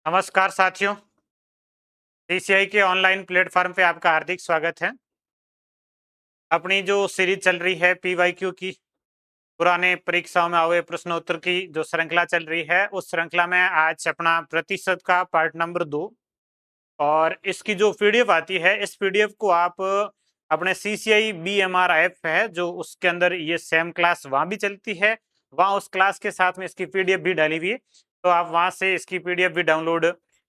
नमस्कार साथियों, सीसीआई के ऑनलाइन प्लेटफॉर्म पे आपका हार्दिक स्वागत है। अपनी जो सीरीज चल रही है पीवाईक्यू की, पुराने परीक्षाओं में आए प्रश्न उत्तर की जो श्रृंखला चल रही है, उस श्रृंखला में आज अपना प्रतिशत का पार्ट नंबर 2 और इसकी जो पीडीएफ आती है, इस पीडीएफ को आप अपने सीसीआई बीएमआर ऐप है जो उसके अंदर ये सेम क्लास वहां भी चलती है, वहां उस क्लास के साथ में इसकी पीडीएफ भी डाली हुई है, तो आप वहां से इसकी पीडीएफ भी डाउनलोड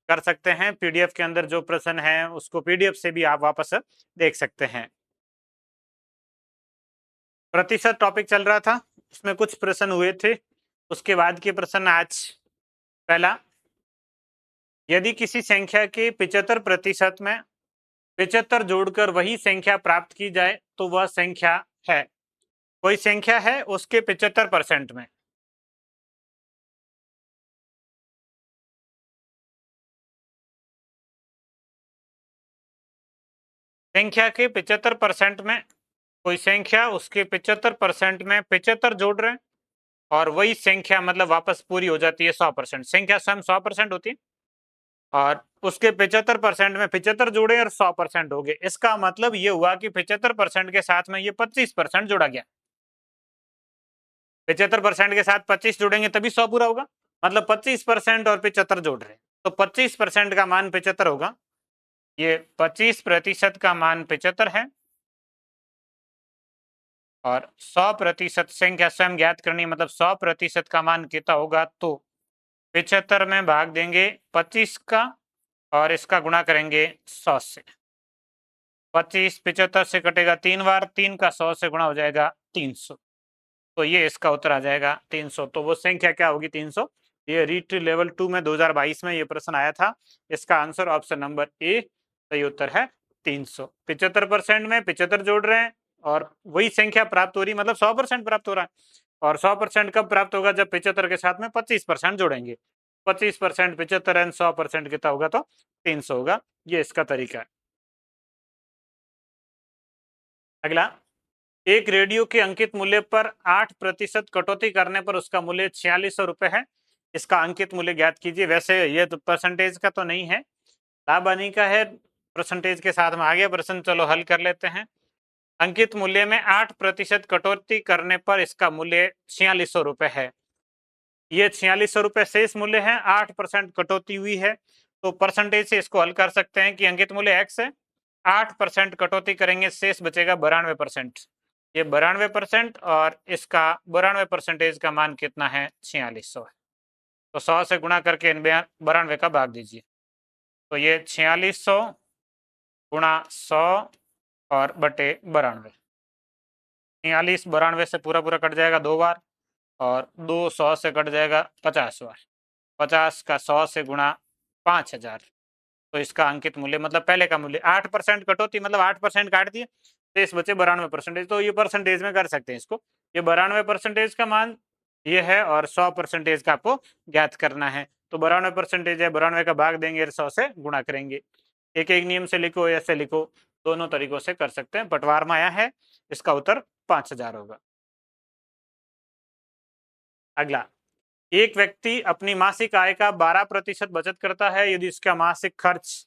कर सकते हैं। पीडीएफ के अंदर जो प्रश्न है उसको पीडीएफ से भी आप वापस देख सकते हैं। प्रतिशत टॉपिक चल रहा था, उसमें कुछ प्रश्न हुए थे, उसके बाद के प्रश्न आज पहला, यदि किसी संख्या के 75% में 75 जोड़कर वही संख्या प्राप्त की जाए तो वह संख्या है। कोई संख्या है उसके 75% में संख्या के 75% में कोई संख्या उसके 75% में 75 जोड़ रहे हैं और वही संख्या मतलब वापस पूरी हो जाती है 100%। संख्या स्वयं 100% होती है और उसके 75% में 75 जोड़े और 100% हो गए। इसका मतलब ये हुआ कि 75% के साथ में ये 25% जोड़ा गया। 75% के साथ 25 जोड़ेंगे तभी 100 पूरा होगा, मतलब 25% और 75 जोड़ रहे हैं तो 25% का मान 75 होगा। ये 25% का मान 75 है और 100% संख्या स्वयं ज्ञात करनी, मतलब 100% का मान कितना होगा, तो 75 में भाग देंगे 25 का और इसका गुणा करेंगे 100 से। 25 75 से कटेगा 3 बार, 3 का 100 से गुणा हो जाएगा 300, तो ये इसका उत्तर आ जाएगा 300। तो वो संख्या क्या होगी, 300। ये रीट लेवल 2 में 2022 में ये प्रश्न आया था। इसका आंसर ऑप्शन नंबर ए सही उत्तर है 300। 75% में 75 जोड़ रहे हैं और वही संख्या प्राप्त हो रही, मतलब 100% प्राप्त हो रहा है। और 100% कब प्राप्त होगा, जब 75 के साथ में 25% जोड़ेंगे। 25% 75 एंड 100% कितना होगा, तो 300 होगा। ये इसका तरीका है। अगला, एक रेडियो के अंकित मूल्य पर 8% कटौती करने पर उसका मूल्य 4600 रुपए है। इसका अंकित मूल्य ज्ञात कीजिए। वैसे ये तो परसेंटेज का तो नहीं है, लाभ हानि का है, परसेंटेज के साथ में आ गया प्रश्न। चलो हल कर लेते हैं। अंकित मूल्य में 8% कटौती करने पर इसका मूल्य 4600 रुपए है। ये 4600 रुपए शेष मूल्य है, 8% कटौती हुई है, तो परसेंटेज से इसको हल कर सकते हैं कि अंकित मूल्य x है, 8% कटौती करेंगे, शेष बचेगा 92%। ये 92% और इसका 92% का मान कितना है, 4600 है। तो 100 से गुणा करके 92 का भाग दीजिए, तो ये 4600 गुणा 100 और बटे 92। 46 92 से पूरा पूरा कट जाएगा 2 बार और 200 से कट जाएगा 50 बार। 50 का 100 से गुणा 5000, तो इसका अंकित मूल्य मतलब पहले का मूल्य 8% कटौती, मतलब 8% काट दिए, शेष बचे 92%। तो ये परसेंटेज में कर सकते हैं इसको। ये 92% का मान ये है और 100% का आपको ज्ञात करना है। तो 92% है, 92 का भाग देंगे, 100 से गुणा करेंगे। एक एक नियम से लिखो, ऐसे लिखो, दोनों तरीकों से कर सकते हैं। पटवार में आया है, इसका उत्तर 5000 होगा। अगला, एक व्यक्ति अपनी मासिक आय का 12% बचत करता है। यदि उसका मासिक खर्च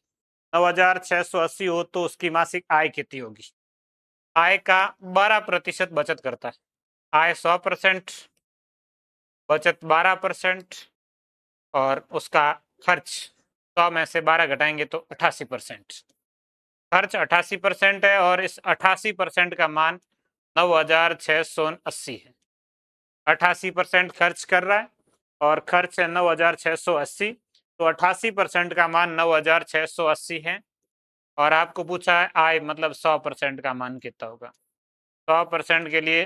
9680 हो तो उसकी मासिक आय कितनी होगी। आय का 12% बचत करता है, आय 100%, बचत 12% और उसका खर्च 100 में से 12 घटाएंगे तो 88%। खर्च 88% है और इस 88% का मान 9680 है। 88% खर्च कर रहा है और खर्च है 9680, तो 88% का मान 9680 है। और आपको पूछा है आय मतलब 100% का मान कितना होगा। 100% के लिए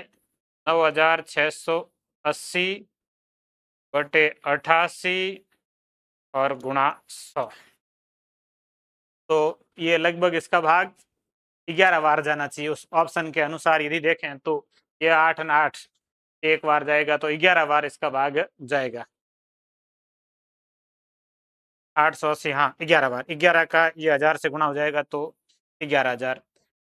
9680 बटे 88 और गुणा 100, तो ये लगभग इसका भाग 11 बार जाना चाहिए उस ऑप्शन के अनुसार। यदि देखें तो ये 8 और 8 एक बार जाएगा, तो 11 बार इसका भाग जाएगा। 880, हाँ 11 बार, 11 का ये 1000 से गुणा हो जाएगा तो 11000,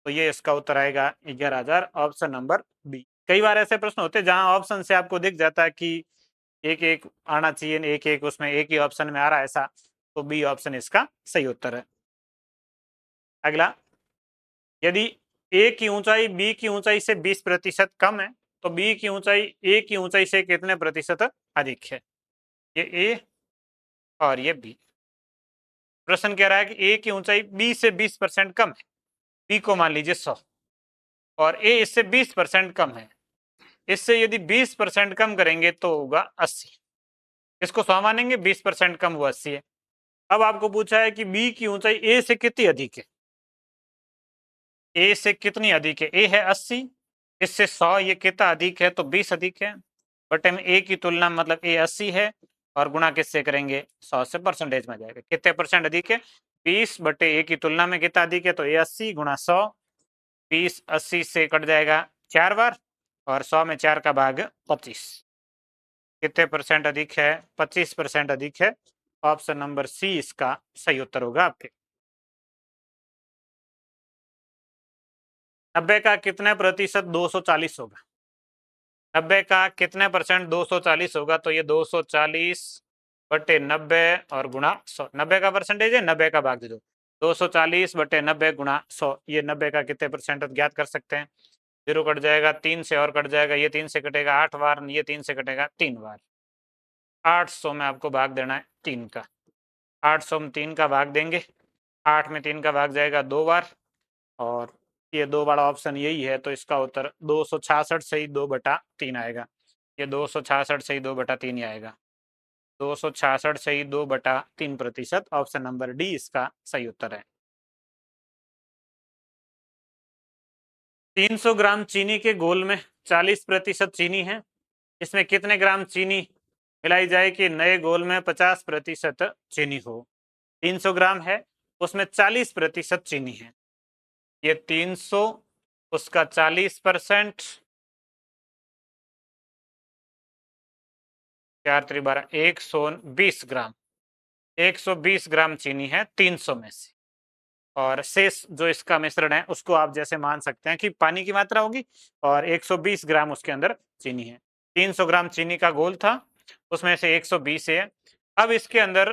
तो ये इसका उत्तर आएगा 11000, ऑप्शन नंबर बी। कई बार ऐसे प्रश्न होते हैं जहां ऑप्शन से आपको दिख जाता है कि एक एक आना चाहिए, एक एक उसमें एक ही ऑप्शन में आ रहा है ऐसा, तो बी ऑप्शन इसका सही उत्तर है। अगला, यदि ए की ऊंचाई बी की ऊंचाई से 20% कम है तो बी की ऊंचाई ए की ऊंचाई से कितने प्रतिशत अधिक है? ये ए और ये बी। प्रश्न कह रहा है कि ए की ऊंचाई बी से 20% कम है, बी को मान लीजिए 100 और ए इससे 20% कम है। इससे यदि 20% कम करेंगे तो होगा 80। इसको 100 मानेंगे, 20% कम हुआ 80 है। अब आपको पूछा है कि बी की ऊंचाई ए से कितनी अधिक है? ए से कितनी अधिक है? ए है 80, इससे 100, ये कितना अधिक है? तो 20 अधिक है। बटे में ए की तुलना मतलब ए 80 है और गुणा किससे करेंगे? 100 से, परसेंटेज में जाएगा। कितने परसेंट अधिक है? 20 बटे ए की तुलना में कितना अधिक है? तो ए 80 गुणा 100। 20 80 से कट जाएगा 4 बार और 100 में 4 का भाग 25। कितने परसेंट अधिक है? 25% अधिक है। ऑप्शन नंबर सी इसका सही उत्तर होगा आपके। 90 का कितने प्रतिशत 240 होगा? 90 का कितने परसेंट 240 होगा? तो ये 240 बटे 90 और गुणा 100। 90 का परसेंटेज है, 90 का भाग दे दो। 240 बटे 90 गुणा 100। ये 90 का कितने परसेंट ज्ञात कर सकते हैं? 0 कट जाएगा, 3 से और कट जाएगा, ये 3 से कटेगा 8 बार, ये 3 से कटेगा 3 बार। 800 में आपको भाग देना है 3 का। 800 में 3 का भाग देंगे, 8 में 3 का भाग जाएगा 2 बार और ये 2 वाला ऑप्शन यही है। तो इसका उत्तर 266 से ही 2/3 आएगा। ये 266 से ही 2/3 ही आएगा। 266 से ही 2/3%। ऑप्शन नंबर डी इसका सही उत्तर है। 300 ग्राम चीनी के घोल में 40% चीनी है। इसमें कितने ग्राम चीनी मिलाई जाए कि नए घोल में 50% चीनी हो? 300 ग्राम है, उसमें 40% चीनी है। ये 300, उसका 40%, 4 × 12 120 ग्राम। 120 ग्राम चीनी है 300 में से, और शेष जो इसका मिश्रण है उसको आप जैसे मान सकते हैं कि पानी की मात्रा होगी और 120 ग्राम उसके अंदर चीनी है। 300 ग्राम चीनी का घोल था, उसमें से 120 है। अब इसके अंदर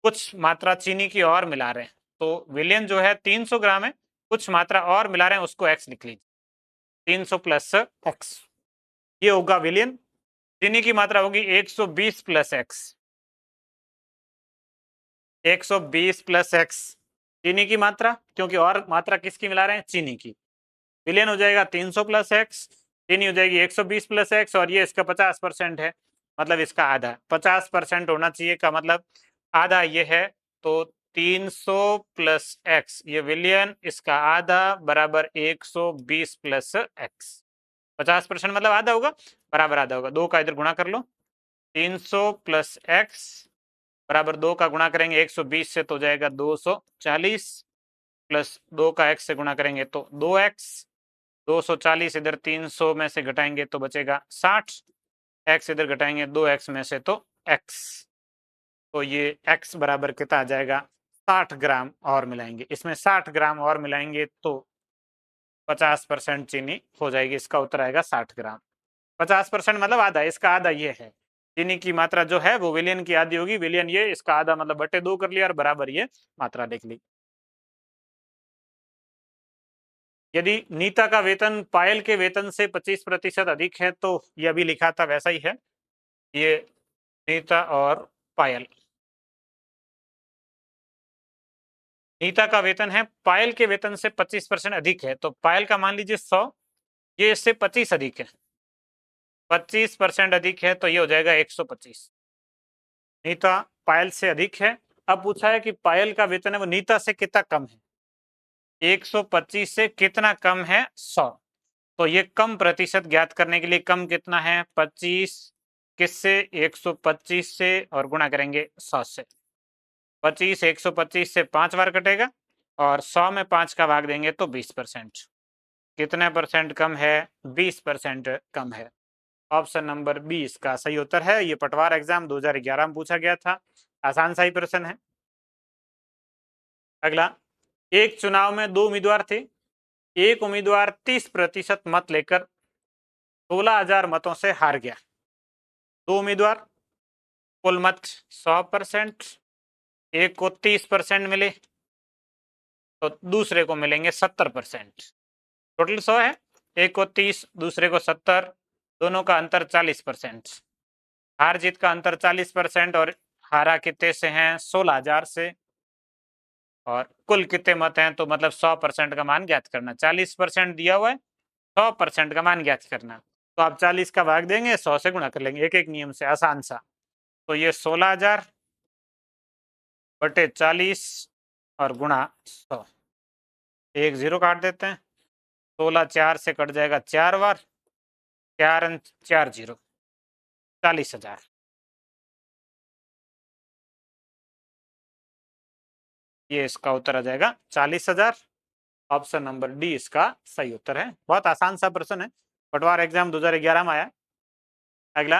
कुछ मात्रा चीनी की और मिला रहे हैं, तो विलयन जो है 300 ग्राम है, कुछ मात्रा और मिला रहे हैं, उसको x लिख लीजिए। 300 प्लस x, ये होगा विलयन। चीनी की मात्रा होगी 120 प्लस x। 120 प्लस x चीनी की मात्रा, क्योंकि और मात्रा किसकी मिला रहे हैं? चीनी की। विलयन हो जाएगा 300 प्लस x, चीनी हो जाएगी 120 प्लस x और ये इसका 50% है, मतलब इसका आधा। 50% होना चाहिए का मतलब आधा ये है। तो 300 प्लस x, ये विलयन, इसका आधा बराबर 120 प्लस x। 50% मतलब आधा होगा, बराबर आधा होगा। 2 का इधर गुणा कर लो। 300 प्लस x बराबर 2 का गुणा करेंगे 120 से तो जाएगा 240 प्लस 2 का x से गुणा करेंगे तो 2x। 240 इधर 300 में से घटाएंगे तो बचेगा 60। x इधर घटाएंगे 2x में से तो x। तो ये x बराबर कितना आ जाएगा? 60 ग्राम और मिलाएंगे। इसमें 60 ग्राम और मिलाएंगे तो 50% चीनी हो जाएगी। इसका उत्तर आएगा 60 ग्राम। 50% मतलब आधा, इसका आधा ये है। चीनी की मात्रा जो है वो विलियन की आधी होगी। विलियन ये, इसका आधा मतलब बटे 2 कर लिया और बराबर ये मात्रा लिख ली। यदि नीता का वेतन पायल के वेतन से 25% अधिक है तो ये अभी लिखा था वैसा ही है। ये नीता और पायल, नीता का वेतन है पायल के वेतन से 25% अधिक है, तो पायल का मान लीजिए 100, ये इससे 25 अधिक है। 25% अधिक है तो ये हो जाएगा 125। नीता पायल से अधिक है। अब पूछा है कि पायल का वेतन है वो नीता से कितना कम है? 125 से कितना कम है? 100। तो ये कम प्रतिशत ज्ञात करने के लिए कम कितना है? 25 किससे? 125 से और गुणा करेंगे 100 से। 25 125 से 5 बार कटेगा और 100 में 5 का भाग देंगे तो 20%। कितने परसेंट कम है? 20% कम है। ऑप्शन नंबर बी इसका सही उत्तर है। ये पटवार एग्जाम 2011 में पूछा गया था, आसान सा ही प्रश्न है। अगला, एक चुनाव में 2 उम्मीदवार थे। एक उम्मीदवार 30% मत लेकर 16,000 मतों से हार गया। 2 उम्मीदवार, कुल मत 100%। एक को 30% मिले तो दूसरे को मिलेंगे 70%। टोटल 100 है, एक को 30 दूसरे को 70, दोनों का अंतर 40%। हार जीत का अंतर 40% और हारा कितने से हैं 16,000 से। और कुल कितने मत हैं तो मतलब 100% का मान ज्ञात करना। 40% दिया हुआ है, 100% का मान ज्ञात करना। तो आप 40 का भाग देंगे, 100 से गुणा कर लेंगे एक एक नियम से, आसान सा। तो ये 16,000 बटे 40 और गुणा 100, एक जीरो काट देते हैं। 16 4 से कट जाएगा 4 बार, 4 अंक 4 जीरो, 40,000। ये इसका उत्तर आ जाएगा 40,000। ऑप्शन नंबर डी इसका सही उत्तर है। बहुत आसान सा प्रश्न है, पटवार एग्जाम 2011 में आया। अगला,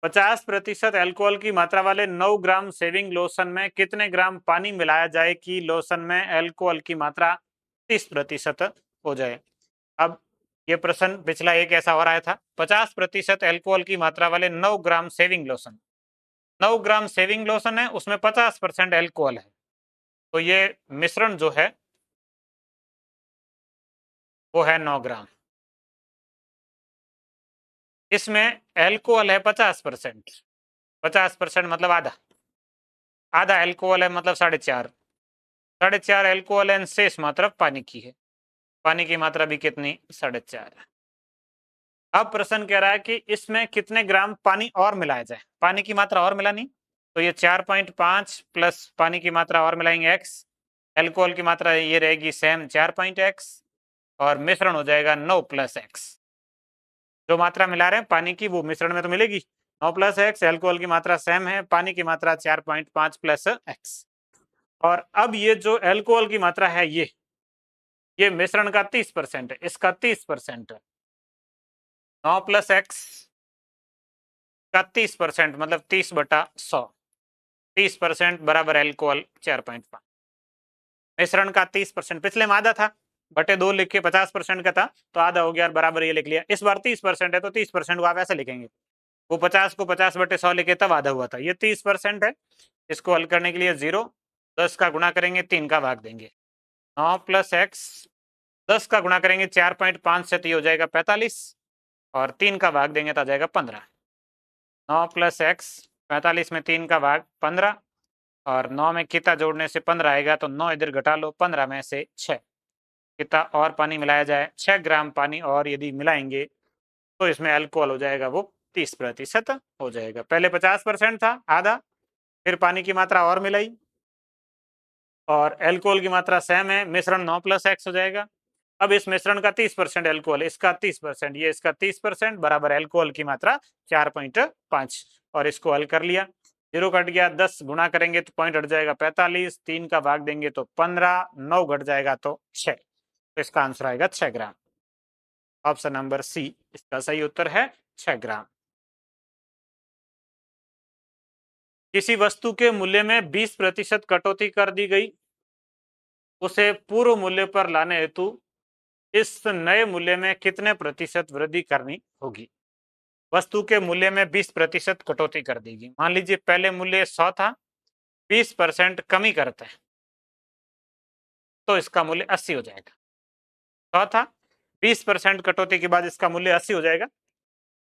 50% अल्कोहल की मात्रा वाले 9 ग्राम शेविंग लोशन में कितने ग्राम पानी मिलाया जाए कि लोशन में अल्कोहल की मात्रा 30% हो जाए। अब ये प्रश्न पिछला एक ऐसा हो रहा था, 50% अल्कोहल की मात्रा वाले 9 ग्राम शेविंग लोशन, 9 ग्राम शेविंग लोशन है, उसमें 50% अल्कोहल है। तो ये मिश्रण जो है वो है 9 ग्राम। इसमें अल्कोहल है 50%, 50% मतलब आधा, आधा अल्कोहल है मतलब 4.5, 4.5 अल्कोहल है, शेष मात्रा पानी की है। पानी की मात्रा भी कितनी 4.5। अब प्रश्न कह रहा है कि इसमें कितने ग्राम पानी और मिलाया जाए। पानी की मात्रा और मिलानी, तो ये 4.5 प्लस पानी की मात्रा और मिलाएंगे x, अल्कोहल की मात्रा ये रहेगी सेम 4.x और मिश्रण हो जाएगा 9 प्लस x। जो मात्रा मिला रहे हैं पानी की वो मिश्रण में तो मिलेगी 9 प्लस x, अल्कोहल की मात्रा सेम है, पानी की मात्रा 4.5 प्लस x। और अब ये जो अल्कोहल की मात्रा है ये मिश्रण का 30% है, इसका 30% है। 9 प्लस x का 30% मतलब 30/100, 30% बराबर अल्कोहल 4.5। मिश्रण का 30%, पिछले में आधा था, बटे 2 लिख के 50% का था तो आधा हो गया और बराबर ये लिख लिया। इस बार 30% है तो 30% को आप ऐसे लिखेंगे, वो 50 को 50/100 लिखे तब आधा हुआ था, ये 30% है। इसको हल करने के लिए 0, 10 का गुणा करेंगे 3 का भाग देंगे। 9 प्लस एक्स 10 का गुणा करेंगे 4.5 से तो ये हो जाएगा 45 और 3 का भाग देंगे तो आ जाएगा 15। 9 प्लस एक्स 45 में 3 का भाग 15 और 9 में कितना जोड़ने से 15 आएगा तो 9 इधर घटा लो, 15 में से 6 कितना और पानी मिलाया जाए 6 ग्राम पानी और यदि मिलाएंगे तो इसमें अल्कोहल हो जाएगा वो 30% हो जाएगा। पहले 50% था आधा, फिर पानी की मात्रा और मिलाई और अल्कोहल की मात्रा सेम है, मिश्रण 9 प्लस एक्स हो जाएगा। अब इस मिश्रण का 30% अल्कोहल, इसका 30%, ये इसका 30% बराबर अल्कोहल की मात्रा 4.5 और इसको हल कर लिया। 0 कट गया, 10 गुणा करेंगे तो पॉइंट हट जाएगा 45, 3 का भाग देंगे तो 15, 9 घट जाएगा तो 6, तो इसका आंसर आएगा 6 ग्राम। ऑप्शन नंबर सी इसका सही उत्तर है 6 ग्राम। किसी वस्तु के मूल्य में 20% कटौती कर दी गई, उसे पूर्व मूल्य पर लाने हेतु इस नए मूल्य में कितने प्रतिशत वृद्धि करनी होगी। वस्तु के मूल्य में 20% कटौती कर देगी। मान लीजिए पहले मूल्य 100 था, 20% कमी करते हैं तो इसका मूल्य 80 हो जाएगा। 100 था, 20% कटौती के बाद इसका मूल्य 80 हो जाएगा।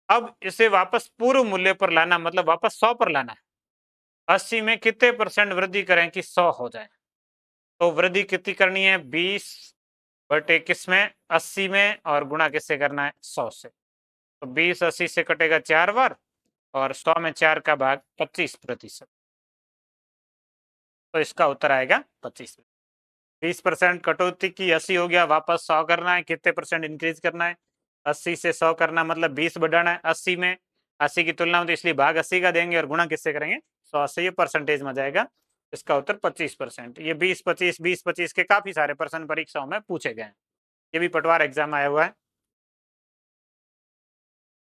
अब इसे वापस पूर्व मूल्य पर लाना मतलब वापस 100 पर लाना है। 80 में कितने % वृद्धि करें कि 100 हो जाए, तो वृद्धि कितनी करनी है 20 बटे किसमें 80 में और गुणा किससे करना है 100 से। तो 20 80 से कटेगा 4 बार और 100 में 4 का भाग 25%, तो इसका उत्तर आएगा 25। 20% कटौती की 80 हो गया, वापस 100 करना है, कितने % इंक्रीज करना है 80 से 100 करना मतलब 20 बढ़ाना है 80 में, 80 की तुलना में, तो इसलिए भाग 80 का देंगे और गुणा किससे करेंगे 100 से, ये परसेंटेज में जाएगा। इसका उत्तर 25%। ये 20-25 के काफी सारे प्रश्न परीक्षाओं में पूछे गए हैं, ये भी पटवार एग्जाम आया हुआ है।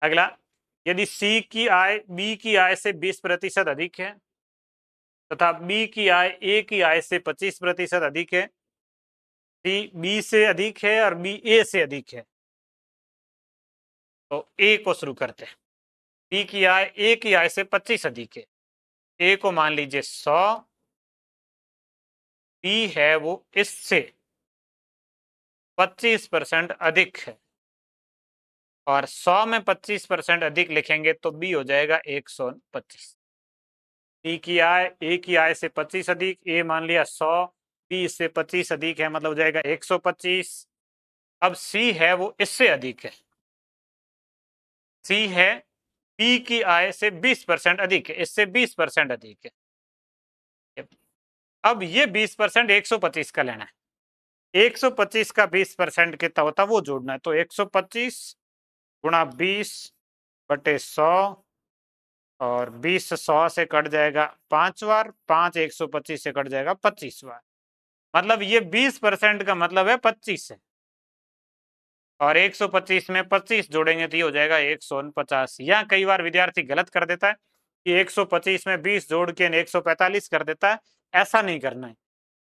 अगला, यदि सी की आय बी की आय से 20% अधिक है तथा बी की आय ए की आय से 25% अधिक है, सी बी से अधिक है और बी ए से अधिक है, तो ए को शुरू करते हैं। बी की आय ए की आय से 25 अधिक है, ए को मान लीजिए 100 बी है वो इससे 25% अधिक है, और 100 में 25% अधिक लिखेंगे तो बी हो जाएगा 125। बी की आय ए की आय से 25 अधिक, ए मान लिया 100, बी इससे 25 अधिक है, मतलब हो जाएगा 125। अब सी है वो इससे अधिक है, सी है बी की आय से 20% अधिक है, इससे 20% अधिक है। अब ये 20% 125 का लेना है, 125 का 20% कितना होता है वो जोड़ना है, तो 125 गुणा 20 बटे 100, और 20 100 से कट जाएगा 5 बार, 5 125 से कट जाएगा 25 बार, मतलब ये 20% का मतलब है 25 है, और 125 में 25 जोड़ेंगे तो ये हो जाएगा 149। या कई बार विद्यार्थी गलत कर देता है कि 125 में 20 जोड़ के 145 कर देता है, ऐसा नहीं करना है।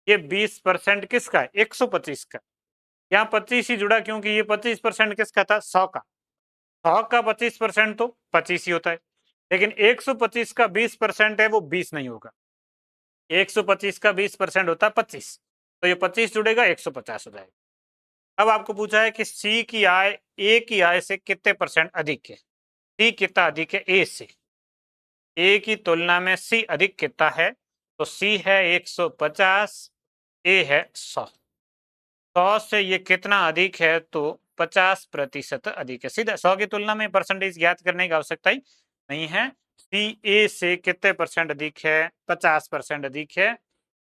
ये 20% किसका है? 125 का। यहाँ 25 ही जुड़ा क्योंकि ये 25% किसका था? 100 का। 100 का 25% तो 25 ही होता है, लेकिन 125 का 20% है वो 20 नहीं होगा, 125 का 20% होता है 25, तो ये 25 जुड़ेगा 150 हो जाएगा। अब आपको पूछा है कि सी की आय ए की आय से कितने परसेंट अधिक है, सी कितना अधिक है ए से, ए की तुलना में सी अधिक कितना है, तो सी है 150, ए है 100। 100 से ये कितना अधिक है, तो 50% अधिक है। सीधा 100 की तुलना में परसेंटेज ज्ञात करने की आवश्यकता ही नहीं है। सी ए से कितने परसेंट अधिक है? 50% अधिक है।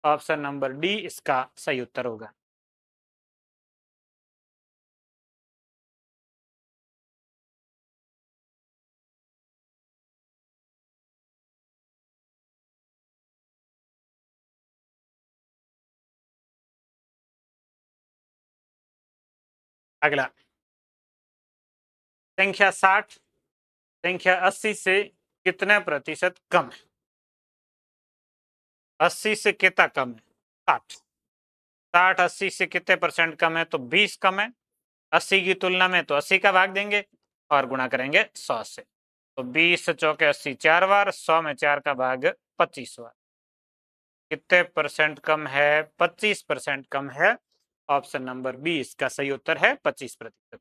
ऑप्शन नंबर डी इसका सही उत्तर होगा। अगला, संख्या 60 संख्या 80 से कितने प्रतिशत कम है? 80 से कितना कम है? 60। 60 80 से कितने परसेंट कम है? तो 20 कम है। 80 की तुलना में तो 80 का भाग देंगे और गुणा करेंगे 100 से, तो 20 चौके 80 4 बार, 100 में 4 का भाग 25 बार। कितने परसेंट कम है? 25% कम है। ऑप्शन नंबर बी इसका सही उत्तर है, 25%।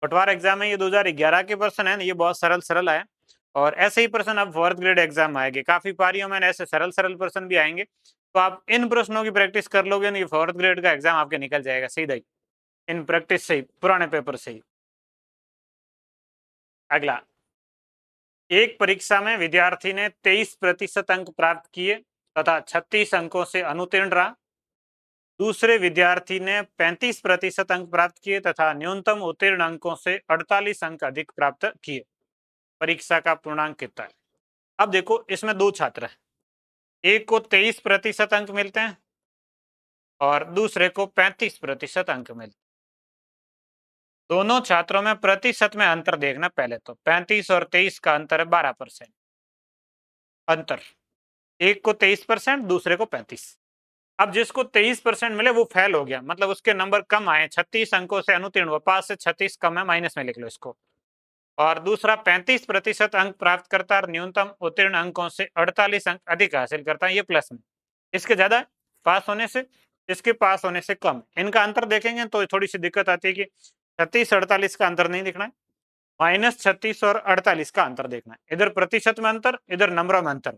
पटवार एग्जाम है, ये 2011 के प्रश्न है, ये बहुत सरल सरल है, और ऐसे ही प्रश्न अब 4th ग्रेड एग्जाम आएंगे, काफी पारियों में ऐसे सरल सरल प्रश्न भी आएंगे, तो आप इन प्रश्नों की प्रैक्टिस कर लोगे ना, ये 4th ग्रेड का एग्जाम आपके निकल जाएगा सीधा ही, इन प्रैक्टिस से ही, पुराने पेपर से ही। अगला, एक परीक्षा में विद्यार्थी ने 23% अंक प्राप्त किए तथा 36 अंकों से अनुत्तीर्ण रहा। दूसरे विद्यार्थी ने 35% अंक प्राप्त किए तथा न्यूनतम उत्तीर्ण अंकों से 48 अंक अधिक प्राप्त किए। परीक्षा का पूर्णांक कितना है? अब देखो, इसमें दो छात्र हैं, एक को 23% अंक मिलते हैं और दूसरे को 35% अंक मिलते हैं। दोनों छात्रों में प्रतिशत में अंतर देखना पहले, तो 35 और 23 का अंतर है 12% अंतर, एक को 23%, दूसरे को 35। अब जिसको 23% मिले वो फेल हो गया, मतलब उसके नंबर कम आए, 36 अंकों से अनुत्तीर्ण हुआ, 5 से 36 कम है, माइनस में लिख लो इसको। और दूसरा 35% अंक प्राप्त करता है, न्यूनतम उत्तीर्ण अंकों से 48 अंक अधिक हासिल करता है, ये प्लस में, इसके ज्यादा पास होने से, इसके पास होने से कम। इनका अंतर देखेंगे तो थोड़ी सी दिक्कत आती है कि 36 48 का अंतर नहीं दिखना है, -36 और 48 का अंतर देखना है, इधर प्रतिशत में अंतर, इधर नंबर में अंतर।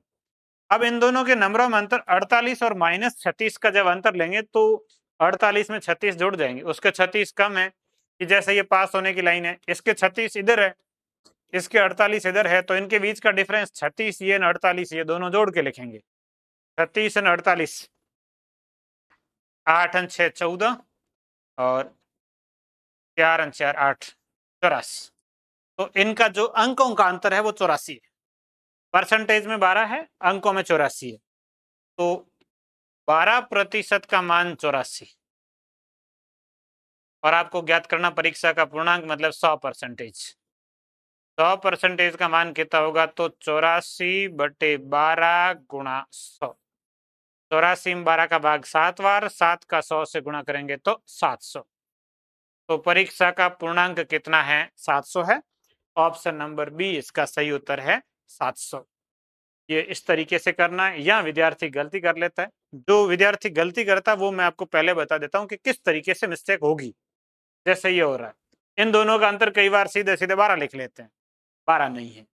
अब इन दोनों के नंबरों में अंतर 48 और -36 का जब अंतर लेंगे तो 48 में 36 जुड़ जाएंगे, उसके 36 कम है, कि जैसे ये पास होने की लाइन है, इसके 36 इधर है, इसके 48 इधर है, तो इनके बीच का डिफरेंस 36 ये 48 ये दोनों जोड़ के लिखेंगे, 36 और 48, 8 और 6 14 और 4 और 4 8 84, तो इनका जो अंकों का अंतर है वो 84 है, परसेंटेज में 12 है, अंकों में 84 है, तो 12% का मान 84, और आपको ज्ञात करना परीक्षा का पूर्णांक मतलब 100%। 100% का मान कितना होगा? तो 84/12 गुणा 100, 84 में 12 का भाग 7 बार, 7 का 100 से गुणा करेंगे तो 700, तो परीक्षा का पूर्णांक कितना है? 700 है। ऑप्शन नंबर बी इसका सही उत्तर है, 700। ये इस तरीके से करना है, या विद्यार्थी गलती कर लेता है। जो विद्यार्थी गलती करता है वो मैं आपको पहले बता देता हूँ कि किस तरीके से मिस्टेक होगी। जैसे ये हो रहा है, इन दोनों का अंतर कई बार सीधे सीधे 12 लिख लेते हैं, 12 नहीं है।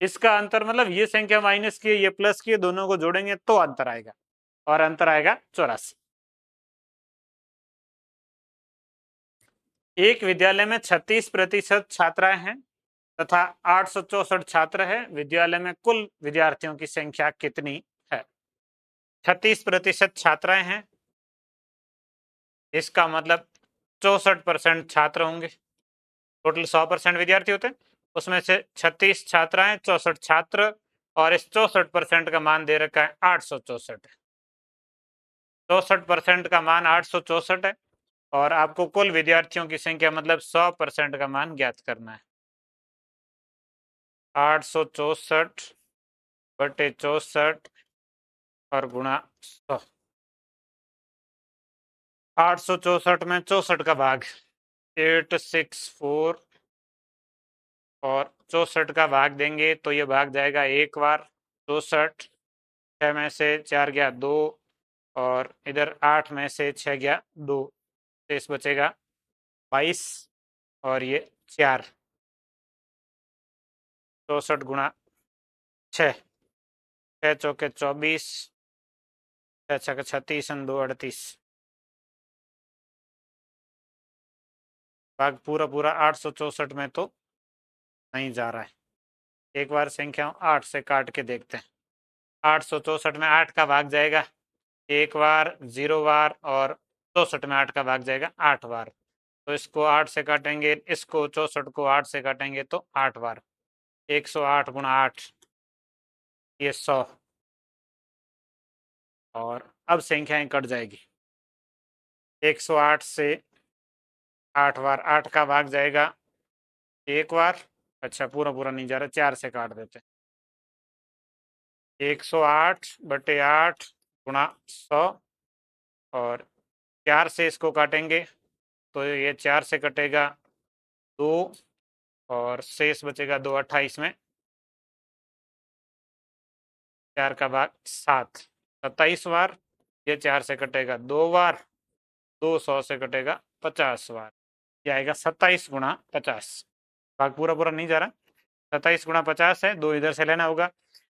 इसका अंतर मतलब ये संख्या माइनस की है, ये प्लस की है, दोनों को जोड़ेंगे तो अंतर आएगा, और अंतर आएगा 84। एक विद्यालय में 36% छात्राएं हैं तथा 864 छात्र है। विद्यालय में कुल विद्यार्थियों की संख्या कितनी है? 36% छात्राएं हैं, इसका मतलब 64% छात्र होंगे। टोटल 100% विद्यार्थी होते हैं, उसमें से 36 छात्राएं, 64 छात्र, और इस 64% का मान दे रखा है 864 है। 64% का मान 864 है, और आपको कुल विद्यार्थियों की संख्या मतलब 100% का मान ज्ञात करना है। 864 बटे 64 और गुणा 100। 864 में 64 का भाग 864, और 64 का भाग देंगे तो ये भाग जाएगा एक बार 64, 6 में से 4 गया 2, और इधर 8 में से 6 गया 2, शेष बचेगा 22, और ये 4। 64 गुणा 6, 6 चौके 24, 6 छक्के 36 और 2 38। भाग पूरा पूरा 864 में तो नहीं जा रहा है। एक बार संख्या 8 से काट के देखते हैं। 864 में 8 का भाग जाएगा एक बार, 0 बार, और 64 में 8 का भाग जाएगा 8 बार। तो इसको 8 से काटेंगे, इसको 64 को 8 से काटेंगे तो 8 बार। 108 गुणा 8, ये 100, और अब संख्याएं कट जाएगी। 108 से 8 बार, 8 का भाग जाएगा एक बार, अच्छा पूरा पूरा नहीं जा रहा, 4 से काट देते। 108 बटे 8 गुणा 100, और 4 से इसको काटेंगे तो ये 4 से कटेगा 2, और शेष बचेगा 2, 28 में 4 का भाग 7, 27 बार। ये 4 से कटेगा 2 बार, 200 से कटेगा 50 बार। ये आएगा 27 गुणा 50। भाग पूरा पूरा नहीं जा रहा, 27 गुणा 50 है, 2 इधर से लेना होगा।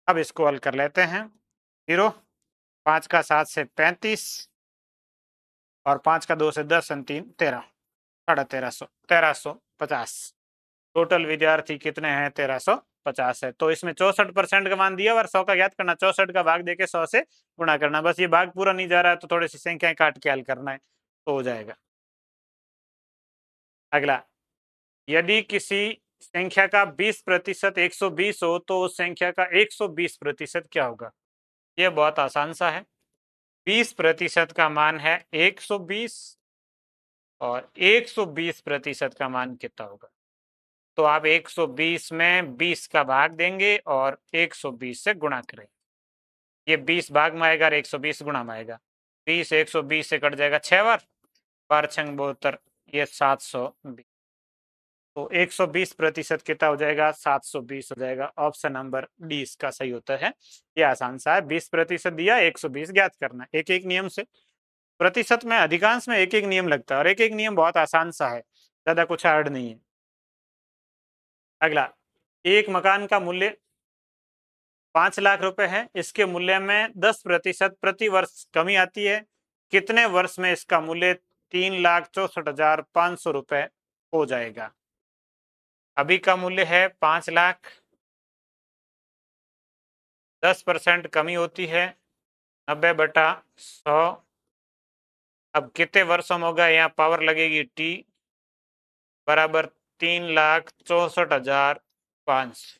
अब इसको हल कर लेते हैं। 0, 5 का 7 से 35, और 5 का 2 से 10 और 3 13, 1350, 1350। टोटल विद्यार्थी कितने हैं? 1350 है। तो इसमें 64% का मान दिया और 100 का ज्ञात करना। 64 का भाग देके 100 से गुणा करना। बस ये भाग पूरा नहीं जा रहा है तो थोड़ी सी संख्याएं काट के हल करना है तो हो जाएगा। अगला, यदि किसी संख्या का 20% 120 हो तो उस संख्या का 120% क्या होगा? ये बहुत आसान सा है। 20% का मान है 120, और 120% का मान कितना होगा? तो आप 120 में 20 का भाग देंगे और 120 से गुणा करेंगे। ये 20 भाग में आएगा और 120 गुणा में आएगा। 20 120 से कट जाएगा 6 बार, 12 छंग 72, ये 720। तो 120% कितना हो जाएगा? 720 हो जाएगा। ऑप्शन नंबर डी इसका सही होता है। ये आसान सा है। 20% दिया, 120 ज्ञात करना। एक एक नियम से, प्रतिशत में अधिकांश में एक एक नियम लगता है, और एक एक नियम बहुत आसान सा है, ज्यादा कुछ हार्ड नहीं है। अगला, एक मकान का मूल्य 5 लाख रुपए है। इसके मूल्य में 10% प्रति वर्ष कमी आती है। कितने वर्ष में इसका मूल्य 3,64,500 रुपए हो जाएगा? अभी का मूल्य है 5 लाख, 10% कमी होती है 90/100। अब कितने वर्षों में होगा? यहाँ पावर लगेगी टी बराबर 3,64,500।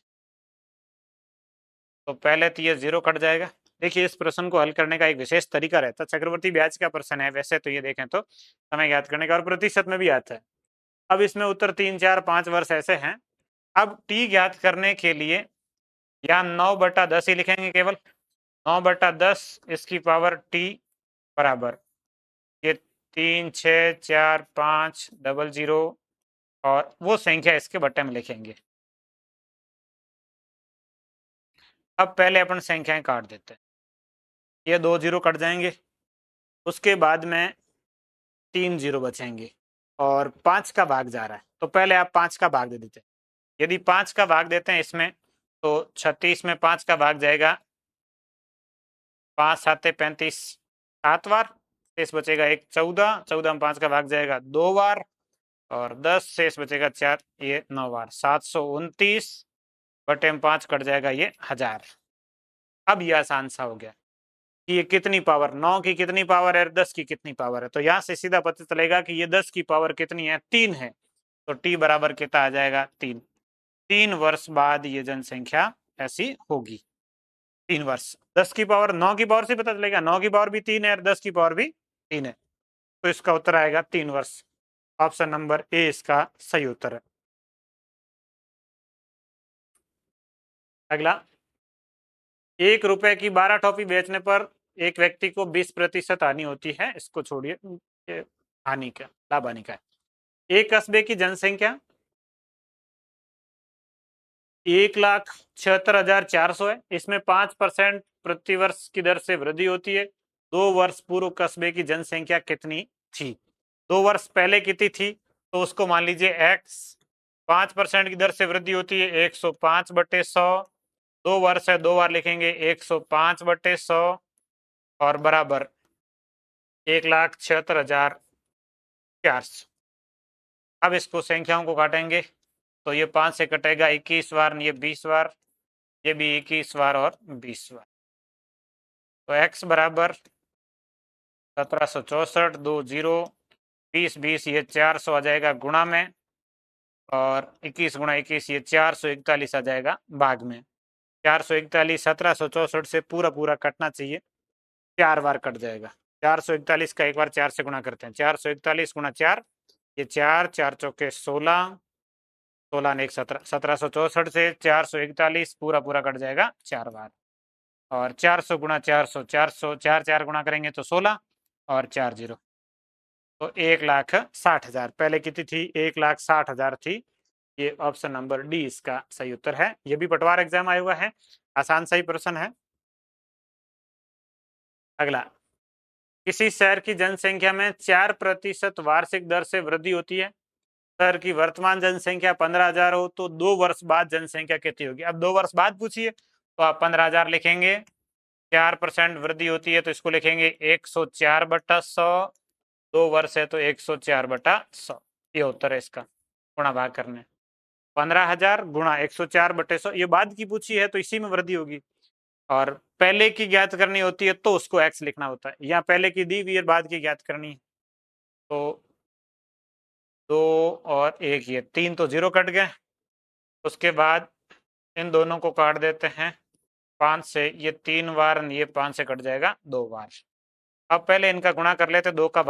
तो पहले तो ये 0 कट जाएगा। देखिए, इस प्रश्न को हल करने का एक विशेष तरीका रहता है। चक्रवर्ती ब्याज का प्रश्न है वैसे तो, ये देखें तो समय ज्ञात करने का, और प्रतिशत में भी आता है। अब इसमें उत्तर 3, 4, 5 वर्ष ऐसे हैं। अब टी ज्ञात करने के लिए यहाँ 9/10 ही लिखेंगे केवल। 9/10 इसकी पावर टी बराबर ये 3, 6, 4, 5, 00, और वो संख्या इसके बट्टे में लिखेंगे। अब पहले अपन संख्याएं काट देते हैं। ये 2 जीरो कट जाएंगे, उसके बाद में 3 जीरो बचेंगे और 5 का भाग जा रहा है, तो पहले आप 5 का भाग दे देते हैं। यदि 5 का भाग देते हैं इसमें तो 36 में 5 का भाग जाएगा, 5 साते 35 7 बार, शेष बचेगा एक 14, 14 में 5 का भाग जाएगा 2 बार और 10 शेष बचेगा 4, ये 9 बार, 729 बटे में 5 कट जाएगा ये 1000। अब ये आसान सा हो गया कि ये कितनी पावर, 9 की कितनी पावर है, 10 की कितनी पावर है। तो यहाँ से सीधा पता चलेगा कि ये 10 की पावर कितनी है, 3 है। तो टी बराबर कितना आ जाएगा, 3। 3 वर्ष बाद ये जनसंख्या ऐसी होगी। 3 वर्ष, 10 की पावर 9 की पावर से पता चलेगा, 9 की पावर भी 3 है और 10 की पावर भी 3 है। तो इसका उत्तर आएगा 3 वर्ष। ऑप्शन नंबर ए इसका सही उत्तर है। अगला, 1 रुपए की 12 टॉफी बेचने पर एक व्यक्ति को 20% हानि होती है। इसको छोड़िए, हानि का, लाभ हानि का है। एक कस्बे की जनसंख्या 1,76,400 है। इसमें 5% प्रतिवर्ष की दर से वृद्धि होती है। 2 वर्ष पूर्व कस्बे की जनसंख्या कितनी थी? 2 वर्ष पहले कितनी थी? तो उसको मान लीजिए x, 5% की दर से वृद्धि होती है 105/100। 2 वर्ष है, 2 बार लिखेंगे 105/100 और बराबर 1,76,400। अब इसको संख्याओं को काटेंगे तो ये 5 से कटेगा 21 बार, ये 20 बार, ये भी 21 बार और 20 बार। तो x बराबर 1764, 2 जीरो, 20 20 ये 400 आ जाएगा गुणा में, और 21 गुणा 21 ये 441 आ जाएगा भाग में। 441 1764 से पूरा पूरा कटना चाहिए, 4 बार कट जाएगा। 441 का एक बार 4 से गुणा करते हैं, 441 गुणा 4, ये 4 4 चौके 16, 16 ने 1 17, 1764 से 441 पूरा पूरा कट जाएगा 4 बार। और 400 गुणा 400, 400 4 4 गुणा करेंगे तो 16 और 4 जीरो, तो 1,60,000। पहले कितनी थी, 1,60,000 थी। ये ऑप्शन नंबर डी इसका सही उत्तर है। ये भी पटवार एग्जाम आया हुआ है, आसान सही प्रश्न है। अगला, किसी शहर की जनसंख्या में 4% वार्षिक दर से वृद्धि होती है। शहर की वर्तमान जनसंख्या 15,000 हो तो 2 वर्ष बाद जनसंख्या कितनी होगी? अब 2 वर्ष बाद पूछिए तो आप 15,000 लिखेंगे, 4% वृद्धि होती है तो इसको लिखेंगे 104/100। 2 वर्ष है तो 104/100, ये उत्तर है इसका, गुणा भाग करने। 15,000 गुणा 104/100, ये बाद की पूछी है तो इसी में वृद्धि होगी। और पहले की ज्ञात करनी होती है तो उसको x लिखना होता है, या पहले की दी हुई है बाद की ज्ञात करनी है तो 2 और 1, ये 3 तो 0 कट गए। उसके बाद इन दोनों को काट देते हैं 5 से, ये 3 बार, ये 5 से कट जाएगा 2 बार। अब पहले इनका गुणा कर लेते, 2 का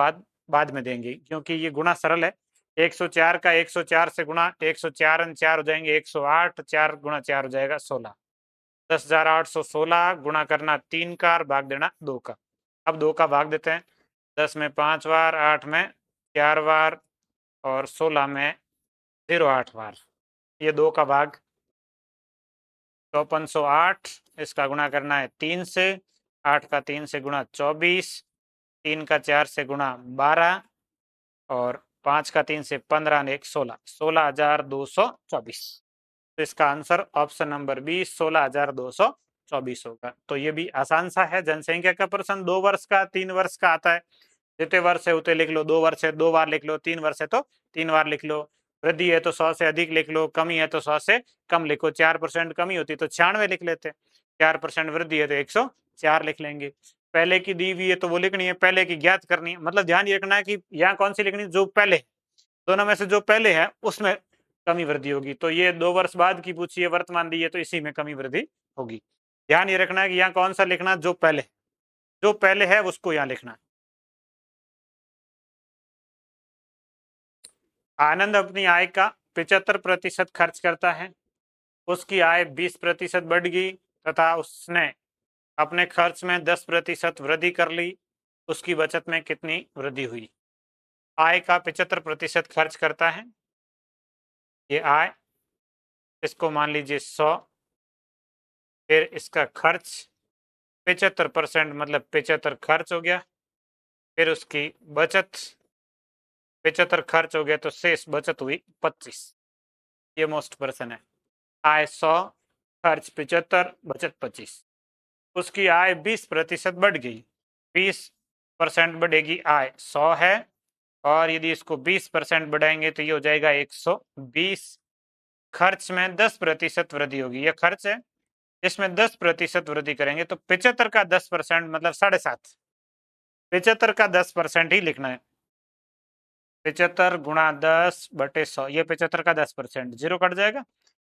बाद में देंगे क्योंकि ये गुणा सरल है। 104 का 104 से गुणा, 104 4 हो जाएंगे 108, 4 गुणा 4 हो जाएगा 16, 10,816 गुणा करना 3 का और भाग देना 2 का। अब 2 का भाग देते हैं, 10 में 5 बार, 8 में 4 बार और 16 में 08 बार, ये 2 का भाग 5408। इसका गुणा करना है 3 से, 8 का 3 से गुणा 24, 3 का 4 से गुणा 12 और 5 का 3 से 15 ने 1 16, 16,224। तो इसका आंसर ऑप्शन नंबर बी 16,224 होगा। तो ये भी आसान सा है, जनसंख्या का प्रश्न। 2 वर्ष का, 3 वर्ष का आता है। जितने वर्ष है उतने लिख लो, 2 वर्ष है 2 बार लिख लो, 3 वर्ष है तो 3 बार लिख लो, वृद्धि है तो 100 से अधिक लिख लो, कमी है तो 100 से कम लिखो। 4% कमी होती तो 96 लिख लेते, 4% वृद्धि है तो 104 लिख लेंगे। पहले की दी हुई है तो वो लिखनी है, पहले की ज्ञात करनी है। मतलब ध्यान ये रखना है कि यहाँ कौन सी लिखनी, जो पहले, दोनों में से जो पहले है उसमें कमी वृद्धि होगी। तो ये 2 वर्ष बाद की पूछी है, वर्तमान दी है तो इसी में कमी वृद्धि होगी। ध्यान ये रखना है कि यहाँ कौन सा लिखना, जो पहले, जो पहले है उसको यहाँ लिखना। आनंद अपनी आय का 75% खर्च करता है। उसकी आय 20% बढ़ गई तथा उसने अपने खर्च में 10% वृद्धि कर ली। उसकी बचत में कितनी वृद्धि हुई? आय का 75% खर्च करता है, ये आय, इसको मान लीजिए 100, फिर इसका खर्च 75% मतलब 75 खर्च हो गया। फिर उसकी बचत 75 खर्च हो गया तो शेष बचत हुई 25। ये मोस्ट पर्सन है। आय 100, खर्च 75, बचत 25। उसकी आय 20% बढ़ गई। 20% बढ़ेगी आय 100 है, और यदि इसको 20% बढ़ाएंगे तो ये हो जाएगा 120। खर्च में 10% वृद्धि होगी। ये खर्च है, इसमें 10% वृद्धि करेंगे तो 75 का 10% मतलब 7.5। 75 का 10% ही लिखना है। 75 गुणा 10/100, ये 75 का 10%, जीरो कट जाएगा।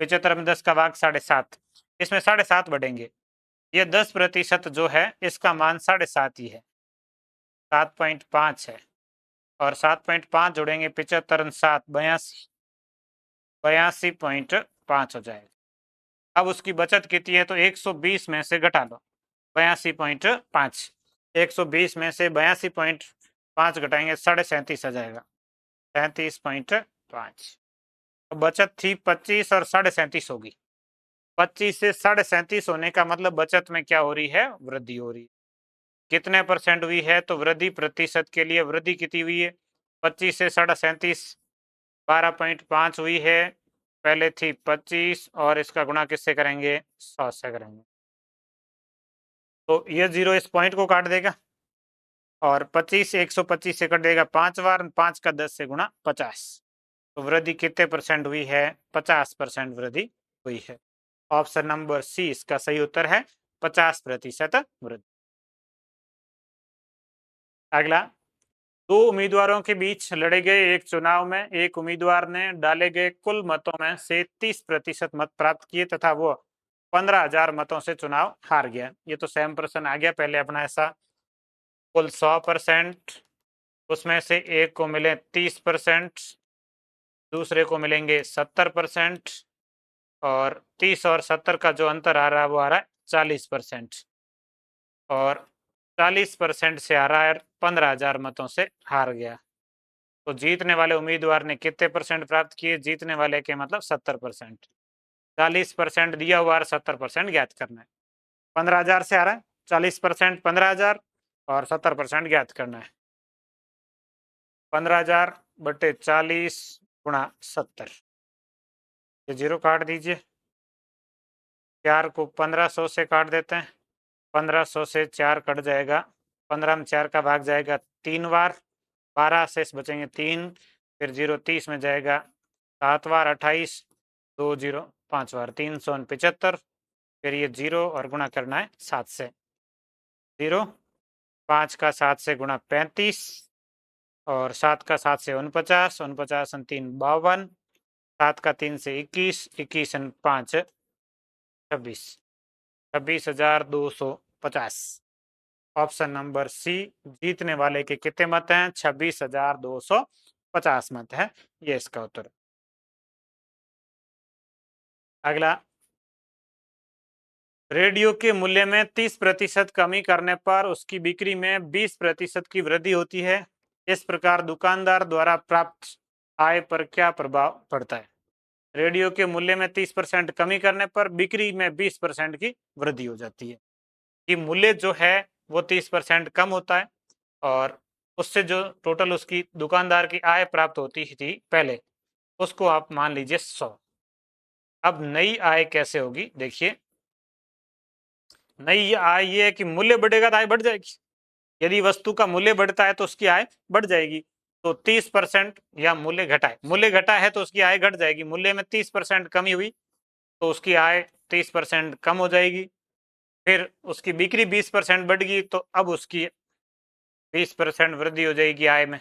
75 में 10 का भाग 7.5, इसमें 7.5 बढ़ेंगे। ये 10% जो है इसका मान 7.5 ही है, 7.5 है। और 7.5 जोड़ेंगे 75 7 82, 82.5 हो जाएगा। अब उसकी बचत कितनी है तो 120 में से घटा लो 82.5। 120 में से 82.5 घटाएंगे 37.5 आ जाएगा, 37.5। बचत थी 25 और 37.5 होगी। 25 से 37.5 होने का मतलब बचत में क्या हो रही है, वृद्धि हो रही है। कितने परसेंट हुई है तो वृद्धि प्रतिशत के लिए वृद्धि कितनी हुई है, 25 से 37.5 12.5 हुई है। पहले थी 25 और इसका गुणा किससे करेंगे, 100 से करेंगे। तो ये जीरो इस पॉइंट को काट देगा और 25 125 से कट देगा 5 बार, 5 का 10 से गुणा 50। तो वृद्धि कितने परसेंट हुई है, 50% वृद्धि हुई है। ऑप्शन नंबर सी इसका सही उत्तर है, 50% वृद्धि। अगला, दो उम्मीदवारों के बीच लड़े गए एक चुनाव में एक उम्मीदवार ने डाले गए कुल मतों में से 30% मत प्राप्त किए तथा वो 15,000 मतों से चुनाव हार गया। ये तो सेम प्रश्न आ गया पहले अपना ऐसा। कुल 100%, उसमें से एक को मिले 30%, दूसरे को मिलेंगे 70%, और 30 और 70 का जो अंतर आ रहा है वो आ रहा है 40%, और 40% से आ रहा है 15,000 मतों से हार गया। तो जीतने वाले उम्मीदवार ने कितने परसेंट प्राप्त किए, जीतने वाले के मतलब 70%। 40% दिया हुआ और 70% ज्ञात करना है। 15,000 से आ रहा है, 40% 15,000 और 70% ज्ञात करना है। 15,000 बटे 40 गुणा 70, ये जीरो काट दीजिए। 4 को 1500 से काट देते हैं, 1500 से 4 कट जाएगा, 15 में 4 का भाग जाएगा 3 बार, 12 शेष बचेंगे 3, फिर जीरो 30 में जाएगा 7 बार 28, 2 जीरो 5 बार 375, फिर ये जीरो और गुणा करना है 7 से। जीरो 5 का 7 से गुणा 35, और 7 का 7 से 49, 49 3 52, 7 का 3 से 21, 21 5 26, 26,250। ऑप्शन नंबर सी जीतने वाले के कितने मत हैं, 26,250 मत है, ये इसका उत्तर। अगला, रेडियो के मूल्य में 30% कमी करने पर उसकी बिक्री में 20% की वृद्धि होती है। इस प्रकार दुकानदार द्वारा प्राप्त आय पर क्या प्रभाव पड़ता है। रेडियो के मूल्य में 30% कमी करने पर बिक्री में 20% की वृद्धि हो जाती है। कि मूल्य जो है वो 30% कम होता है, और उससे जो टोटल उसकी दुकानदार की आय प्राप्त होती थी पहले, उसको आप मान लीजिए 100। अब नई आय कैसे होगी देखिए। नई आय ये है कि मूल्य बढ़ेगा तो आय बढ़ जाएगी। यदि वस्तु का मूल्य बढ़ता है तो उसकी आय बढ़ जाएगी। तो 30% या मूल्य घटा है, मूल्य घटा है तो उसकी आय घट जाएगी। मूल्य में 30% कमी हुई तो उसकी आय 30% कम हो जाएगी। फिर उसकी बिक्री 20% बढ़ गई तो अब उसकी 20% वृद्धि हो जाएगी आय में।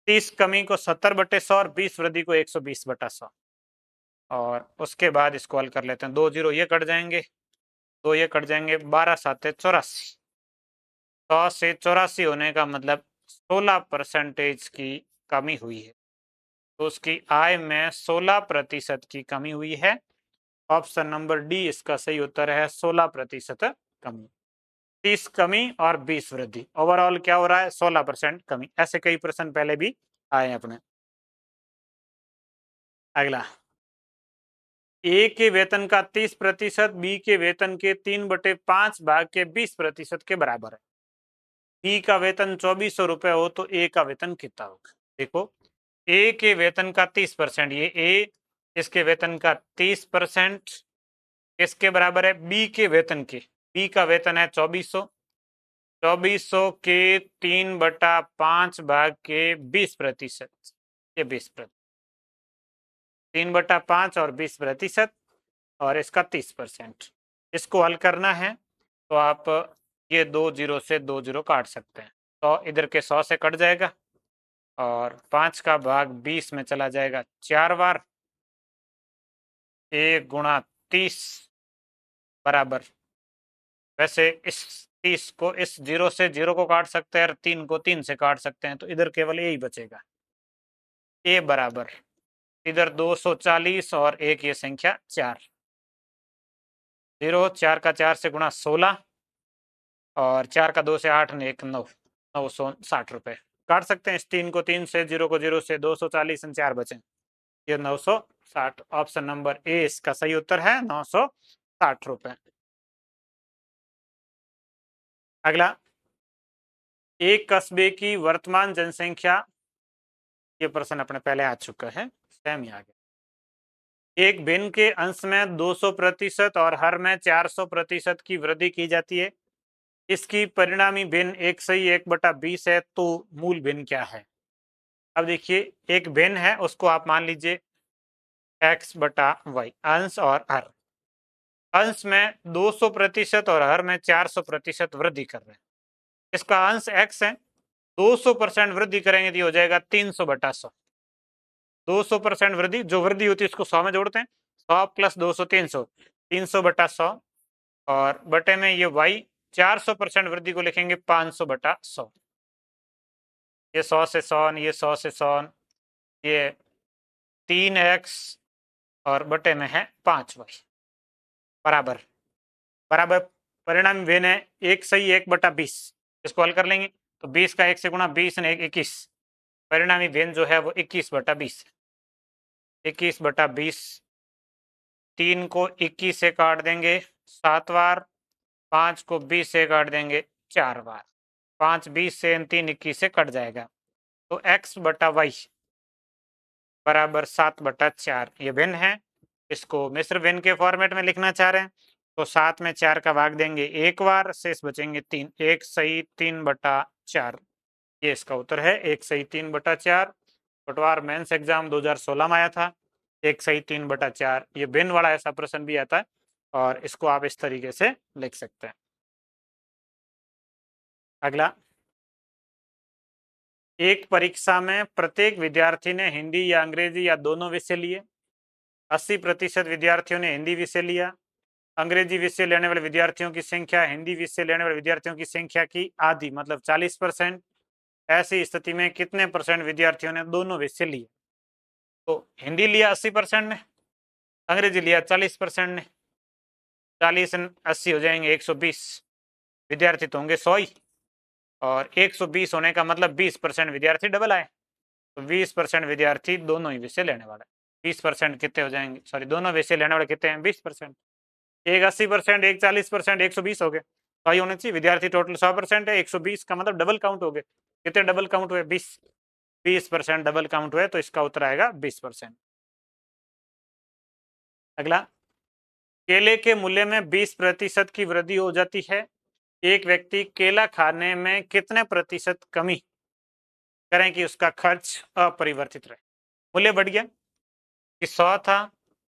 30 कमी को 70/100 और 20 वृद्धि को 120/100। और उसके बाद इसको हल कर लेते हैं। 2 जीरो ये कट जाएंगे, 2 ये कट जाएंगे, 12 7 84। 100 से 84 होने का मतलब 16% की कमी हुई है। तो उसकी आय में 16% की कमी हुई है। ऑप्शन नंबर डी इसका सही उत्तर है, 16% कमी। 30 कमी और 20 वृद्धि, ओवरऑल क्या हो रहा है, 16% कमी। ऐसे कई प्रश्न पहले भी आए अपने। अगला, ए के वेतन का 30%, बी के वेतन के 3/5 भाग के 20% के बराबर है। बी का वेतन 2400 रुपए हो तो ए का वेतन कितना होगा? देखो, ए के वेतन का 30%, ये ए, इसके वेतन का 30% किसके बराबर है? बी के वेतन के। बी का वेतन है 2400, 2400 के 3/5 भाग के 20%, ये 20%, 3/5 और 20%, और इसका 30%। इसको हल करना है तो आप ये 2 जीरो से 2 जीरो काट सकते हैं, तो इधर के 100 से कट जाएगा, और 5 का भाग 20 में चला जाएगा 4 बार, 1 गुणा 30 बराबर, वैसे इस 30 को, इस 0 से 0 को काट सकते हैं और 3 को 3 से काट सकते हैं, तो इधर केवल यही बचेगा, ए बराबर इधर 240 और एक ये संख्या 4, 0, 4 का 4 से गुणा 16, और 4 का 2 से 8 ने 1 9, 960 रुपए काट सकते हैं। इस 3 को 3 से, 0 को 0 से, 240 और 4 बचे, ये 960। ऑप्शन नंबर ए इसका सही उत्तर है, 960 रुपए। अगला, एक कस्बे की वर्तमान जनसंख्या, ये प्रश्न अपने पहले आ चुका है, सेम ही आ गया। एक भिन्न के अंश में 200% और हर में 400% की वृद्धि की जाती है, इसकी परिणामी भिन्न 1/20 है, तो मूल भिन्न क्या है? अब देखिए, एक भिन्न है, उसको आप मान लीजिए x/y, अंश और हर। अंश में 200% और हर में 400% वृद्धि कर रहे हैं। इसका अंश x है, 200% वृद्धि करेंगे तो हो जाएगा 300/100। 200% वृद्धि, जो वृद्धि होती है उसको 100 में जोड़ते हैं, 100 + 200 300, 300/100, और बटे में ये y, 400% वृद्धि को लिखेंगे 500/100। ये 100 से 100, ये 100 से 100, ये 3x, और बटे में है 5y बराबर, बराबर परिणाम भिन्न है 1/20। इसको हल कर लेंगे तो 20 का 1 से गुणा, 20 ने 21, परिणामी भिन्न जो है वो 21/20 है। 21/20, 3 को 21 से काट देंगे 7 बार, 5 को 20 से काट देंगे 4 बार, 5 20 से 3 21 से कट जाएगा, तो x/y बराबर 7/4, ये भिन्न है। इसको मिश्र भिन्न के फॉर्मेट में लिखना चाह रहे हैं तो 7 में 4 का भाग देंगे 1 बार, शेष बचेंगे 3, 1 सही 3/4, ये इसका उत्तर है, 1 सही 3/4। पटवार मेंस एग्जाम 2016 में आया था, 1 सही 3/4, ये भिन्न वाला ऐसा प्रश्न भी आता है, और इसको आप इस तरीके से लिख सकते हैं। अगला, एक परीक्षा में प्रत्येक विद्यार्थी ने हिंदी या अंग्रेजी या दोनों विषय लिए। 80% विद्यार्थियों ने हिंदी विषय लिया। अंग्रेजी विषय लेने वाले विद्यार्थियों की संख्या हिंदी विषय लेने वाले विद्यार्थियों की संख्या की आधी, मतलब 40%। ऐसी स्थिति में कितने % विद्यार्थियों ने दोनों विषय लिए? तो हिंदी लिया 80% ने, अंग्रेजी लिया 40% ने, 40 80 हो जाएंगे 120, विद्यार्थी तो होंगे 100 ही, और 120 होने का मतलब 20% विद्यार्थी डबल आए, तो 20% विद्यार्थी दोनों ही विषय लेने वाले। 20% कितने हो जाएंगे, सॉरी, दोनों विषय लेने वाले कितने हैं? 20%। एक 80%, एक 40%, 120 हो गए, तो ही होने चाहिए। विद्यार्थी टोटल 100% है, 120 का मतलब डबल काउंट हो गए। कितने डबल काउंट हुए? 20% डबल काउंट हुए, तो इसका उत्तर आएगा 20%। अगला, केले के मूल्य में 20% की वृद्धि हो जाती है, एक व्यक्ति केला खाने में कितने प्रतिशत कमी करें कि उसका खर्च अपरिवर्तित रहे? मूल्य बढ़ गया कि 100 था,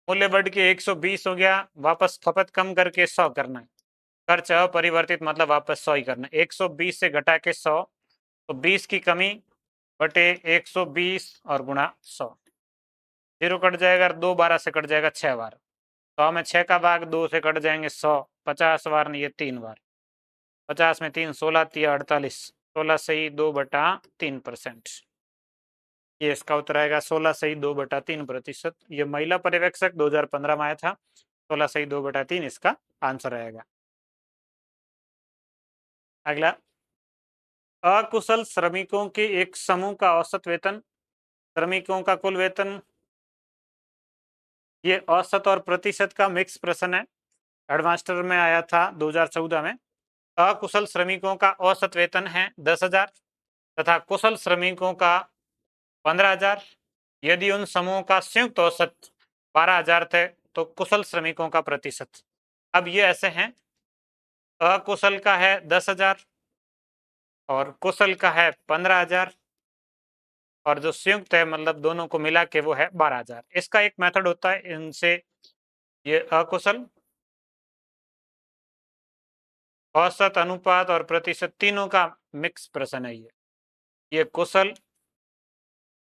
मूल्य बढ़ के 120 हो गया, वापस खपत कम करके 100 करना है, खर्च अपरिवर्तित मतलब वापस 100 ही करना है। 120 से घटा के 100, तो 20 की कमी बटे 120 और गुणा 100, 0 कट जाएगा, 2 12 से कट जाएगा 6 बार, 100 में 6 का भाग 2 से कट जाएंगे 100, 50 बार नहीं, ये 3 बार, 50 में 3 16 3 48, 16 सही 2/3%, ये इसका उत्तर आएगा 16 सही 2/3%। ये महिला पर्यवेक्षक 2015 में आया था, 16 सही 2/3 इसका आंसर आएगा। अगला, अकुशल श्रमिकों के एक समूह का औसत वेतन, श्रमिकों का कुल वेतन ये औसत और प्रतिशत का मिक्स प्रश्न है, हेडमास्टर में आया था 2014 में। अकुशल श्रमिकों का औसत वेतन है 10,000 तथा कुशल श्रमिकों का 15,000। यदि उन समूहों का संयुक्त औसत 12,000 थे तो कुशल श्रमिकों का प्रतिशत। अब ये ऐसे हैं, अकुशल का है 10,000 और कुशल का है 15,000 और जो संयुक्त है मतलब दोनों को मिला के वो है 12,000। इसका एक मेथड होता है, इनसे ये अकुशल, औसत, अनुपात और प्रतिशत तीनों का मिक्स प्रश्न है। ये कुशल,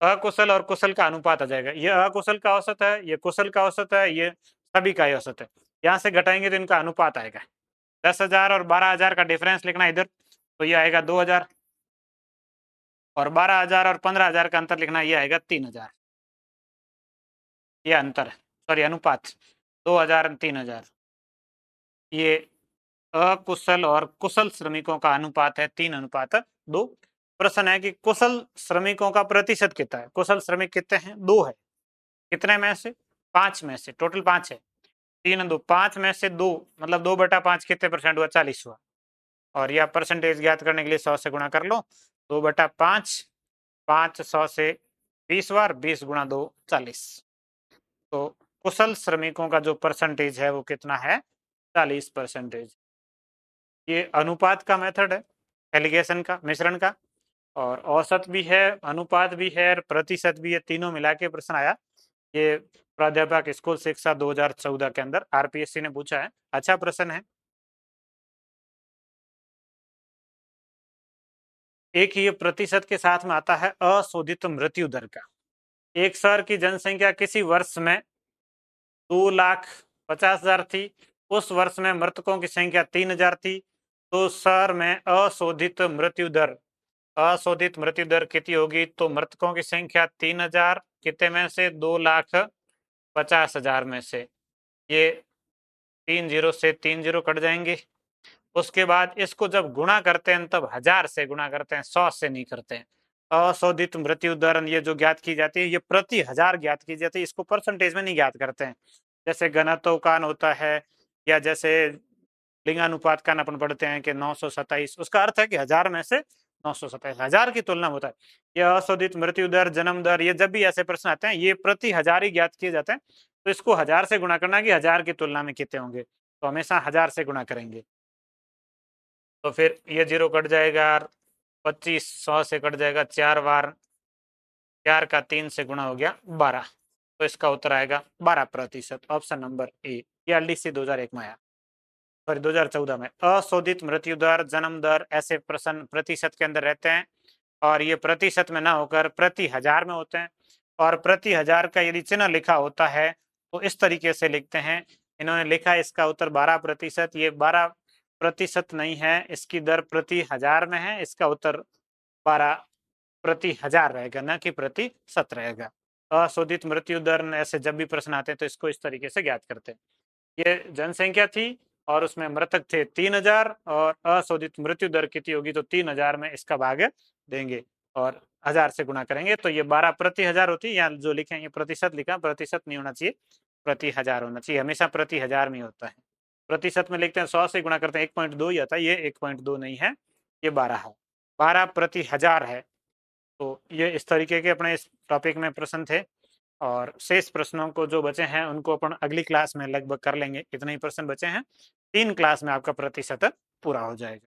अकुशल और कुशल का अनुपात आ जाएगा। ये अकुशल का औसत है, ये कुशल का औसत है, ये सभी का ही औसत है। यहाँ से घटाएंगे तो इनका अनुपात आएगा। 10,000 और 12,000 का डिफरेंस लिखना इधर, तो ये आएगा 2,000 और 12,000 और 15,000 का अंतर लिखना, ये आएगा 3,000। ये अंतर है, सॉरी अनुपात, 2,000 और 3,000। ये अकुशल और कुशल श्रमिकों का अनुपात है 3:2। प्रश्न है कि कुशल श्रमिकों का प्रतिशत कितना है। कुशल श्रमिक कितने हैं, 2 है। कितने में से, 5 में से, टोटल 5 है। 3 2, 5 में से 2 मतलब 2/5 कितने परसेंट हुआ, 40 हुआ। और यह परसेंटेज ज्ञात करने के लिए 100 से गुणा कर लो। 2/5, 5 100 से 20 बार, 20 × 2 40। तो कुशल श्रमिकों का जो परसेंटेज है वो कितना है, 40%। ये अनुपात का मेथड है, एलिगेशन का, मिश्रण का। और औसत भी है, अनुपात भी है और प्रतिशत भी है, तीनों मिला के प्रश्न आया। ये प्राध्यापक स्कूल शिक्षा 2014 के अंदर आरपीएससी ने पूछा है। अच्छा प्रश्न है। एक ये प्रतिशत के साथ में आता है अशोधित मृत्यु दर का। एक शहर की जनसंख्या किसी वर्ष में 2,50,000 थी, उस वर्ष में मृतकों की संख्या 3,000 थी, तो शहर में अशोधित मृत्यु दर, अशोधित मृत्यु दर कितनी होगी। तो मृतकों की संख्या 3,000 कितने में से, 2,50,000 में से। ये 3 0 से 3 0 कट जाएंगे। उसके बाद इसको जब गुणा करते हैं तब 1000 से गुणा करते हैं, 100 से नहीं करते हैं। अशोधित मृत्यु दर ये जो ज्ञात की जाती है ये प्रति 1000 ज्ञात की जाती है, इसको परसेंटेज में नहीं ज्ञात करते हैं। जैसे घनत्वकान होता है या जैसे लिंगानुपात का अपन पढ़ते हैं कि 927, उसका अर्थ है कि 1000 में से 927, 1000 की तुलना में होता है। यह अशोधित मृत्यु दर, जन्म दर, ये जब भी ऐसे प्रश्न आते हैं ये प्रति 1000 ही ज्ञात किए जाते हैं। तो इसको 1000 से गुणा करना कि 1000 की तुलना में कितने होंगे, तो हमेशा 1000 से गुणा करेंगे। तो फिर ये 0 कट जाएगा, 25 100 से कट जाएगा, 4 बार, 4 का 3 से गुणा हो गया 12। तो इसका उत्तर आएगा 12%, ऑप्शन नंबर ए। ये एलडीसी 2001 में आया, सॉरी 2014 में। अशोधित मृत्यु दर, जन्म दर ऐसे प्रश्न प्रतिशत के अंदर रहते हैं और ये प्रतिशत में ना होकर प्रति 1000 में होते हैं। और प्रति 1000 का यदि चिन्ह लिखा होता है तो इस तरीके से लिखते हैं। इन्होंने लिखा है इसका उत्तर 12%, ये 12% नहीं है, इसकी दर प्रति 1000 में है, इसका उत्तर 12 प्रति 1000 रहेगा, न कि प्रतिशत रहेगा। अशोधित मृत्यु दर ऐसे जब भी प्रश्न आते हैं तो इसको इस तरीके से ज्ञात करते हैं। ये जनसंख्या थी और उसमें मृतक थे 3000 और अशोधित मृत्यु दर कितनी होगी, तो 3000 में इसका भाग देंगे और 1000 से गुणा करेंगे, तो ये 12 प्रति 1000 होती है। यहाँ जो लिखे हैं ये प्रतिशत लिखा, प्रतिशत नहीं होना चाहिए, प्रति 1000 होना चाहिए, हमेशा प्रति 1000 में होता है। प्रतिशत में लिखते हैं 100 से गुणा करते हैं 1.2 ही आता है, ये 1.2 नहीं है, ये 12 है, 12 प्रति 1000 है। तो ये इस तरीके के अपने इस टॉपिक में प्रश्न थे और शेष प्रश्नों को जो बचे हैं उनको अपन अगली क्लास में लगभग कर लेंगे। इतने ही प्रश्न बचे हैं, 3 क्लास में आपका प्रतिशत पूरा हो जाएगा।